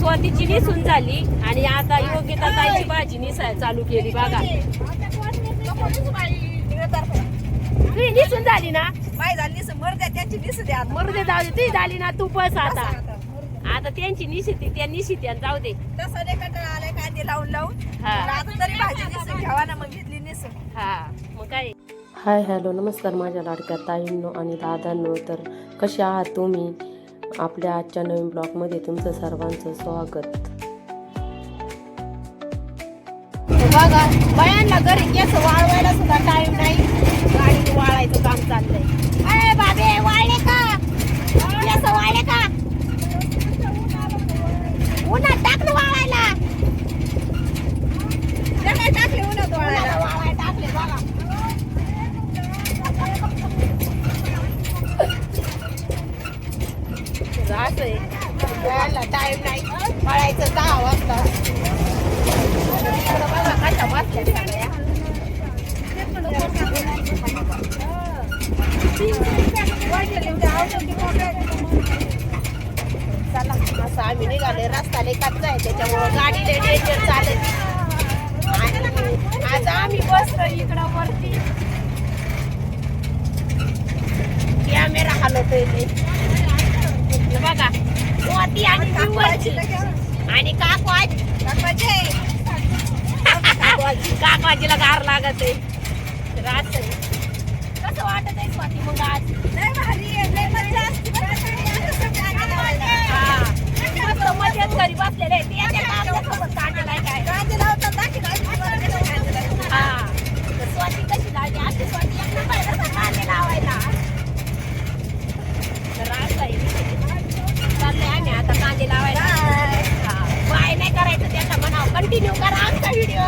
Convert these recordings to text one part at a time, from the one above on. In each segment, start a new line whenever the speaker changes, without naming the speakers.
स्वातीची निसून झाली आणि आता योगिता ताईची भाजी निसाय चालू केली बघा. तुझी निसून झाली ना मरुदे जाऊ दे तुझी झाली ना तू बस आता. आता त्यांची निशिती त्या निशित्या जाऊ दे.
कांदे लावून लावून तरी भाजी निसून घ्यावा ना मग घेतली निसून.
हा मग काय.
हाय हॅलो नमस्कार माझ्या लाडक्या ताईंनो आणि दादांनो. तर कसे आहात तुम्ही? आपल्या आजच्या नवीन ब्लॉगमध्ये तुमचं सर्वांचं स्वागत.
बघा बायांना घरी केस वाळवायला सुद्धा टाइम नाही. गाडी वाळायचं काम चाललंय. अरे बाबे वाळले का केस वाळले का? उन्हात टाकलं वाळायला.
टाकले उन्हात वाळायला.
वाळायला टाकले बघा. असं आहे यायला टाइम नाही. वाळायचं 10 वाजता. बघा कशा बसल्या सगळ्या. चला असं आम्ही निघाले. रस्ता लय कच्चा आहे त्याच्यामुळं गाडी लय डेंजर चालत. आणि आता आम्ही बसलो इकडं वरती. कॅमेरा हलवतोय ते बघा. स्वाती आणि वरची आणि काकवाजीला गार लागत आहे. कसं वाटत आहे स्वाती मग आज? मध्येच घरी बसलेले स्वाती कशी लागली? आजची स्वाती कांदे लावायला चाललंय आम्ही आता कांदे लावायला. बाय नाही करायचं त्याचा म्हणावं. कंटिन्यू करा आमचा व्हिडिओ.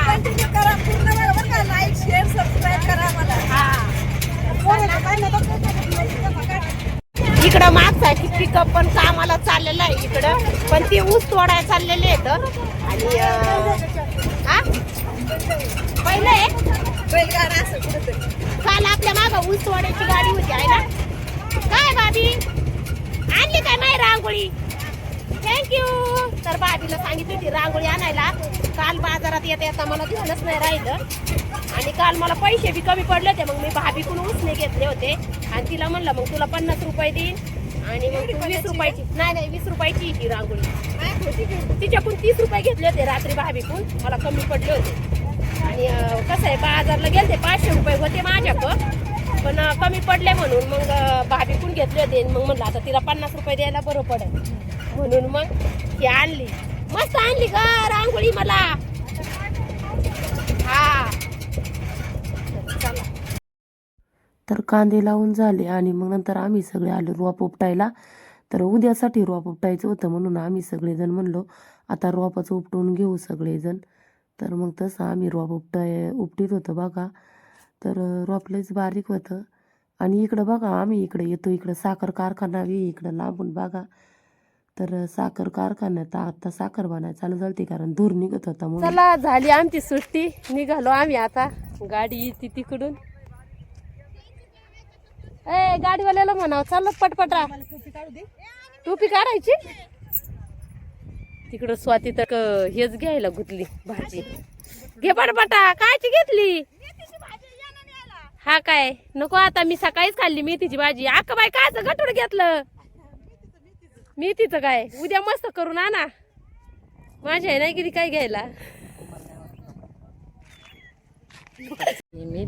कंटिन्यू करा पूर्ण बघा. लाईक शेअर सबस्क्राईब करा मला.
इकडं मागसाठी पिकअप पण कामाला चाललेलं आहे इकडं. पण ते ऊस तोडायला चाललेले आहेत. आणि पहिले
बैलगाडा असं कुठेतरी
काल आपल्या मागं ऊस तोडायची गाडी होती आहे ना. काय बाबी आणली काय माय रांगोळी? थँक्यू. तर भाभीला सांगितली होती रांगोळी आणायला. काल बाजारात येता येता मला दिसलंच नाही राहिलं. आणि काल मला पैसे बी कमी पडले होते. मग मी भाभीकडून उसने घेतले होते आणि तिला म्हणलं मग तुला 50 रुपये देईन आणि मग तू 20 रुपयाची. नाही 20 रुपयाची ही रांगोळी. तिच्याकडून 30 रुपये घेतले होते रात्री भाभीकडून. मला कमी पडले होते. आणि कसं आहे बाजारला गेलते 500 रुपये होते माझ्याकडं. पण कमी पडले म्हणून मग भाभीकडून घेतले होते. मग म्हणलं आता तिला 50 रुपये द्यायला बरं पडेल म्हणून मग ती आणली. मस्त आणली ग रांगोळी मला. हा
तर कांदे लावून झाले आणि मग नंतर आम्ही सगळे आलो रोप उपटायला. तर उद्यासाठी रोप उपटायचं होतं म्हणून आम्ही सगळेजण म्हणलो आता रोपाचं उपटून घेऊ सगळेजण. तर मग तसं आम्ही रोप उपटीत होतं बघा. तर रोप लयच बारीक होतं. आणि इकडं बघा आम्ही इकडे येतो. इकडं साखर कारखाना बी इकडं लांबून बघा. तर साखर कारखान्यात आता साखर बनायला चालू झाली कारण धूर निघत होता म्हणून.
चला झाली आमची सुट्टी. निघालो आम्ही आता. गाडी येते तिकडून. ए गाडीवाल्याला म्हणावं चालत पटपटा. टोपी काढायची. तिकडं स्वाती तर हेच घ्यायला गुतली भाजी. घे पटपटा. कायची घेतली? हा काय नको आता. मी सकाळीच खाल्ली मेथीची भाजी. अक्का बाई कायचं गटूड घेतलं? मेथीचं काय उद्या मस्त करून आणा. माझ्या नाही किती काय घ्यायला.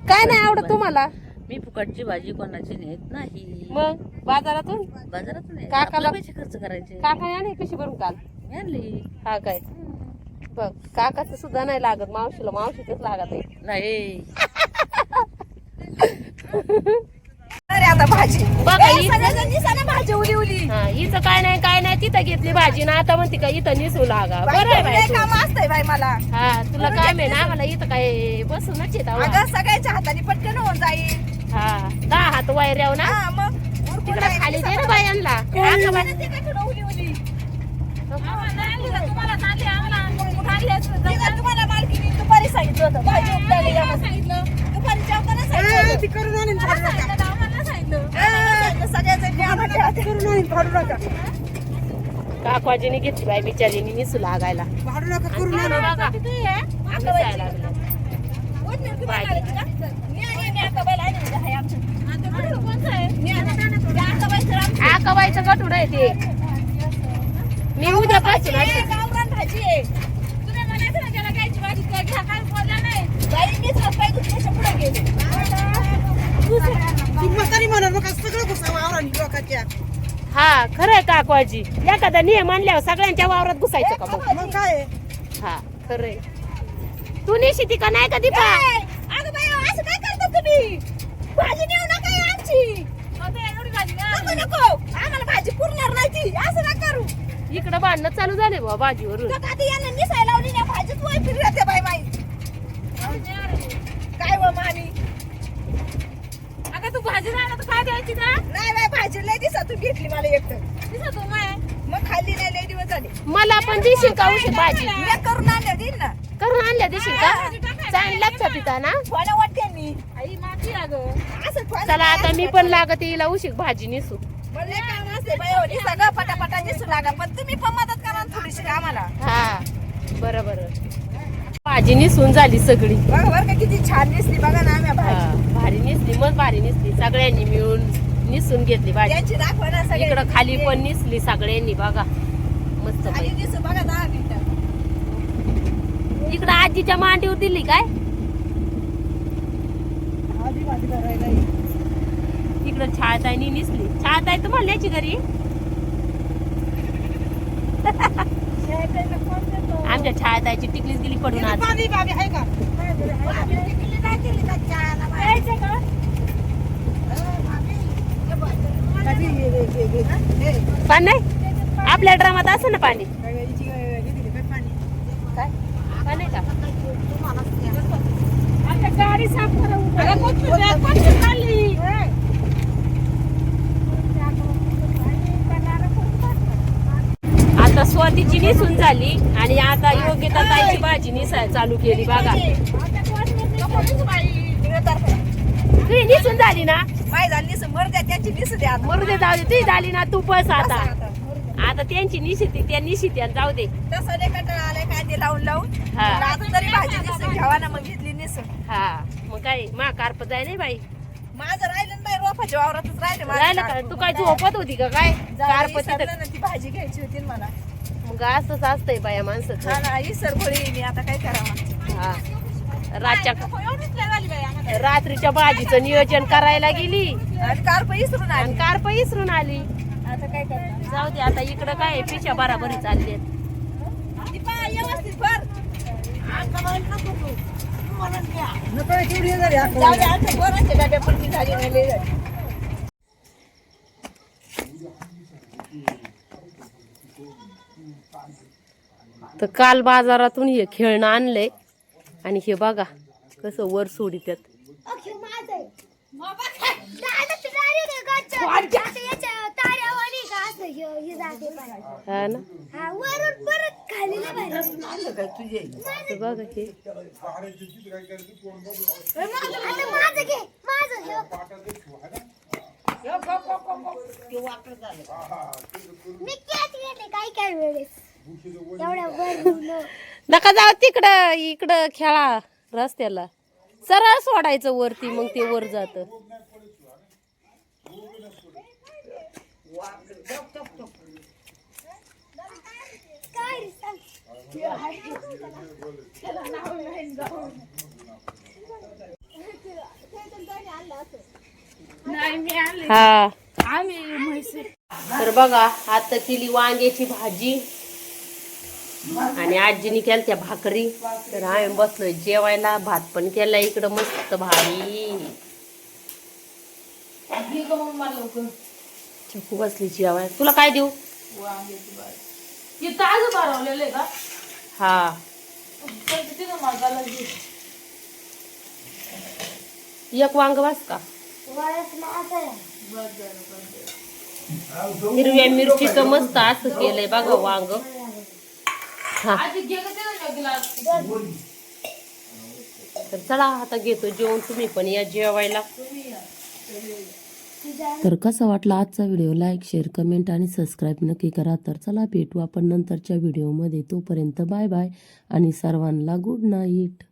काय नाही आवडत तुम्हाला?
मी फुकटची भाजी कोणाची नेत नाही.
मग बाजारातून काकाला
पैसे खर्च करायचे.
काका नाही कशी भरून काल
आणली.
हा काय बघ काकाचं सुद्धा नाही लागत. मावशीला मावशीच लागत आहे.
नाही
अरे आता भाजी
बघा
सगळ्याजण दिसाना भाजी उली उली.
हिचं काय नाही तिथं घेतली भाजी ना. आता म्हणते का इथं निसू लागा. बरं आहे बाई तू.
काम असतंय बाई मला.
हा तुला काय माहिती ना मला इथं काय बसूनच येत.
अगं सगळ्याच्या हाताने पटकन होऊन जाईल.
हा 10 हात वायऱ्याव ना.
हा मग
तिकडे खाली दे ना बायांना.
तुम्हाला मालकीने दुपारी सांगितलं होतं भाजी उपटायला या म्हणून. दुपारी जेवताना सांगितलं सगळ्याजण
काकवाजीने घेतली बाई बिचारीने निसू लागायला.
भाडू नका
आणि
करू
तिकडं
ना.
बघा, निसायला लागलं. आकाबाईचं गटूड आहे ते. मी उद्यापासून आहे.
ती म्हातारी म्हणत बघा सगळं घुसावं आवरानी लोकांच्या.
हा खरंय काकवाजी. एखादा नियम आणल्यावर सगळ्यांच्या वावरात घुसायचं का मग?
मग काय
हा खरंय. तू निशिती का नाही का दीपा?
अगं बाई असं काय करता तुम्ही? भाजी नेऊ नका आमची. नको नको आम्हाला भाजी पुरणार नाही ती. असं नका करू.
इकडं भांडणं चालू झाले बाबा भाजीवरून.
कधी यांना निसायला लावली ना भाजीच वय फिरते बाई बाई. काय व मामी?
अगं तू भाजी राहणार तर काय द्यायची ना?
नाही बाई भाजी लय दिवसातून घेतली मला एकटं.
दिसतो माय.
मग खाल्ली नाही लय दिवस झाले.
मला पण देशील का उशी भाजी?
मी करून आणल्या देईन ना.
करून आणल्या देशील का? चांगलाच पिता ना.
थोड्या वाटत्यांनी.
आई माती अगं.
असं थोड्या
चला आता मी पण लागते हिला उशीक भाजी निसू.
मला काम असते बाई हो. सगळं पटापटा दिसू लागा पण तुम्ही पण मदत करा ना थोडीशी आम्हाला.
हा बरं बरं. भाजी निसून झाली सगळी.
बघा बरं का किती छान दिसली बघा ना आम्ही भाजी.
हा, भारी निसली मग भारी निसली. सगळ्यांनी मिळून निसून घेतली भाजी.
त्यांची दाखवा ना सगळे.
इकडं खाली पण निसली सगळ्यांनी बघा मस्त
खाली
पैकी.
दिसू बघा 10 मिनिटं.
इकडं आजीच्या मांडीवर दिली काय?
आधी भाजी करायला ये.
इकडं छाळताईनी निसली. छाळताई तुम्हाला न्यायची घरी? आमच्या छाळताईची टिकलीच गेली पडून आज.
पाणी बाबी आहे का? भाभी टिकली नाही दिली का चहाला बाई? कधी हे.
पाणी नाही आपल्या ड्रामात असं ना पाणी.
काय पाणी?
काय पाणी का?
गाडी साफ करा.
आता स्वातीची निसून झाली आणि आता योगिता ताईची भाजी निसाय चालू केली बघा. तुझी निसून झाली ना?
माय झाली निसू मरद्या त्यांची निसू द्या आता.
मरू दे जाऊ दे. तुझी झाली ना तू बस आता. आता त्यांची निशिती त्या निशित्या जाऊ दे.
तसं नाही कंटाळा आलाय कांदे लावून लावून.
हा.
आता तरी भाजी निसून घ्यावा ना मग घेतली निसून.
हा मग काय मा कार्प जाय नाही बाई.
माझं राहिलं ना बाई रोपाच्या वावरातच राहिले माझं
राहिलं का?
कार्प.
तू काय झोपत होती का काय? कार्प
विसरलं
तिथं.
ना ती भाजी घ्यायची होती ना मला.
मग असंच असतंय बाया माणसाचं.
हा ना इसर भोळी मी आता काय करावं.
हा रात्रीच्या भाजीचं नियोजन करायला गेली
आणि कार्प इसरून आली.
आणि कार्प इसरून आली.
आता काय करणार?
जाऊ दे आता इकडं काय पिशा बराबरी चालले.
दीपा, व्यवस्थित भर. जाऊ दे, आता बोराच्या डब्या पण झाली नाही लय झाली.
तर काल बाजारातून हे खेळणं आणलंय आणि हे बघा कसं वर सोडित्यात. हा ना ते बघा हे नका जाऊ तिकडं. इकडं खेळा रस्त्याला. सरळ सोडायचं वरती मग ते वर जात. हा तर बघा आता केली वांग्याची भाजी आणि आजीने केल्या त्या भाकरी. तर आम्ही बसलोय जेवायला. भात पण केला इकडं मस्त भारी. चकू बसली जेवाय. तुला काय देऊ? हा एक वांग बस का? हिरव्या मिरचीचं मस्त असं केलंय बघा वांग. हा तर चला आता घेतो जेवण. तुम्ही पण या जेवायला.
तर कसा वाटला आजचा व्हिडिओ लाईक शेअर कमेंट आणि सबस्क्राईब नक्की करा. तर चला भेटू आपण नंतरच्या व्हिडिओमध्ये. तोपर्यंत बाय बाय आणि सर्वांना गुड नाईट.